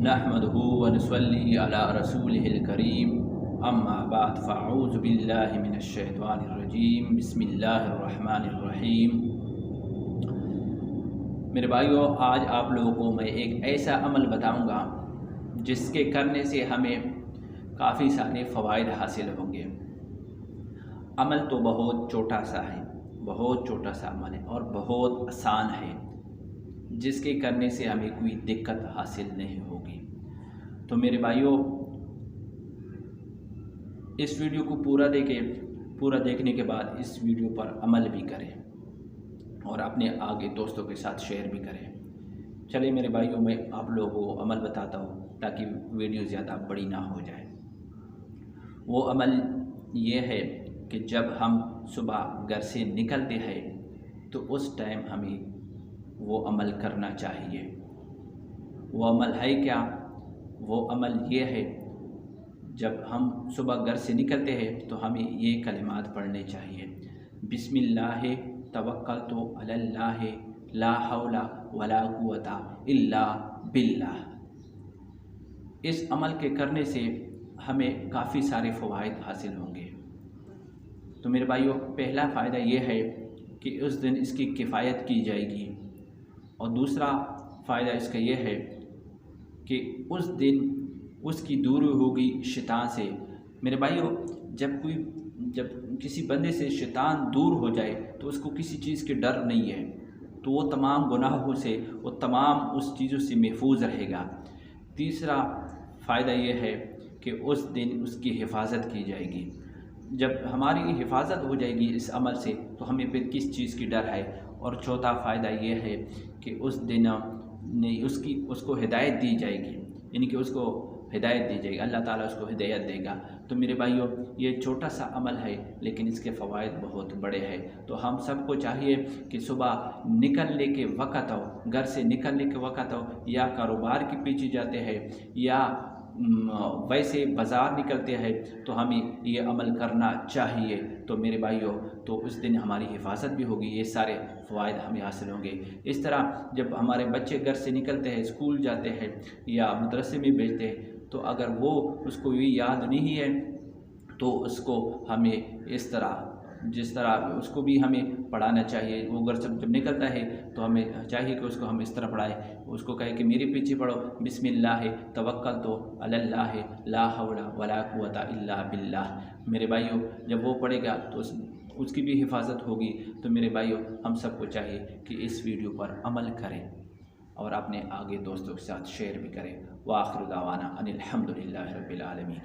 नहमदुहु व नुसल्ली अला रसूलिहिल करीम अम्मा बाद फ़अऊज़ु बिल्लाहि मिनश शैतानिर रजीम बिस्मिल्लाहिर रहमानिर रहीम। मेरे भाइयों, आज आप लोगों को मैं एक ऐसा अमल बताऊंगा जिसके करने से हमें काफ़ी सारे फ़वाइद हासिल होंगे। अमल तो बहुत छोटा सा है, बहुत छोटा सा अमल है और बहुत आसान है, जिसके करने से हमें कोई दिक्कत हासिल नहीं होगी। तो मेरे भाइयों, इस वीडियो को पूरा देखने के बाद इस वीडियो पर अमल भी करें और अपने आगे दोस्तों के साथ शेयर भी करें। चलिए मेरे भाइयों, मैं आप लोगों को अमल बताता हूँ ताकि वीडियो ज़्यादा बड़ी ना हो जाए। वो अमल ये है कि जब हम सुबह घर से निकलते हैं तो उस टाइम हमें वो अमल करना चाहिए। वो अमल है क्या? वो अमल ये है, जब हम सुबह घर से निकलते हैं तो हमें ये कलिमात पढ़ने चाहिए। बिस्मिल्लाह तवक्कलतु अलल्लाह ला हौला वला कुव्वता इल्ला बिल्लाह। इस अमल के करने से हमें काफ़ी सारे फ़वाइद हासिल होंगे। तो मेरे भाइयों, पहला फ़ायदा ये है कि उस दिन इसकी किफ़ायत की जाएगी और दूसरा फ़ायदा इसका ये है कि उस दिन उसकी दूरी होगी शैतान से। मेरे भाइयों, जब किसी बंदे से शैतान दूर हो जाए तो उसको किसी चीज़ के डर नहीं है, तो वो तमाम गुनाहों से, वो तमाम उस चीज़ों से महफूज रहेगा। तीसरा फ़ायदा ये है कि उस दिन उसकी हिफाजत की जाएगी। जब हमारी हिफाजत हो जाएगी इस अमल से तो हमें फिर किस चीज़ की डर है। और चौथा फ़ायदा ये है कि उस दिन उसको हिदायत दी जाएगी, यानी कि उसको हिदायत दी जाएगी, अल्लाह ताला उसको हिदायत देगा। तो मेरे भाइयों, ये छोटा सा अमल है लेकिन इसके फ़वाइद बहुत बड़े हैं। तो हम सबको चाहिए कि सुबह निकलने के वक़्त हो, घर से निकलने के वक़्त हो, या कारोबार के पीछे जाते हैं या वैसे बाज़ार निकलते हैं, तो हमें ये अमल करना चाहिए। तो मेरे भाइयों, तो उस दिन हमारी हिफाजत भी होगी, ये सारे फ़वाइद हमें हासिल होंगे। इस तरह जब हमारे बच्चे घर से निकलते हैं, स्कूल जाते हैं या मदरसे में भेजते हैं, तो अगर वो उसको ये याद नहीं है तो उसको हमें इस तरह, जिस तरह उसको भी हमें पढ़ाना चाहिए। वो घर से जब निकलता है तो हमें चाहिए कि उसको हम इस तरह पढ़ाएं, उसको कहे कि मेरे पीछे पढ़ो, बिस्मिल्लाह तवक्कलतु अलल्लाह ला हौला वला कुव्वता इल्ला बिल्लाह। मेरे भाइयों, जब वो पढ़ेगा तो उसकी भी हिफाजत होगी। तो मेरे भाइयों, हम सबको चाहिए कि इस वीडियो पर अमल करें और अपने आगे दोस्तों के साथ शेयर भी करें। व आखिर दावाना अनिल हम्दुलिल्लाहि रब्बिल आलमीन।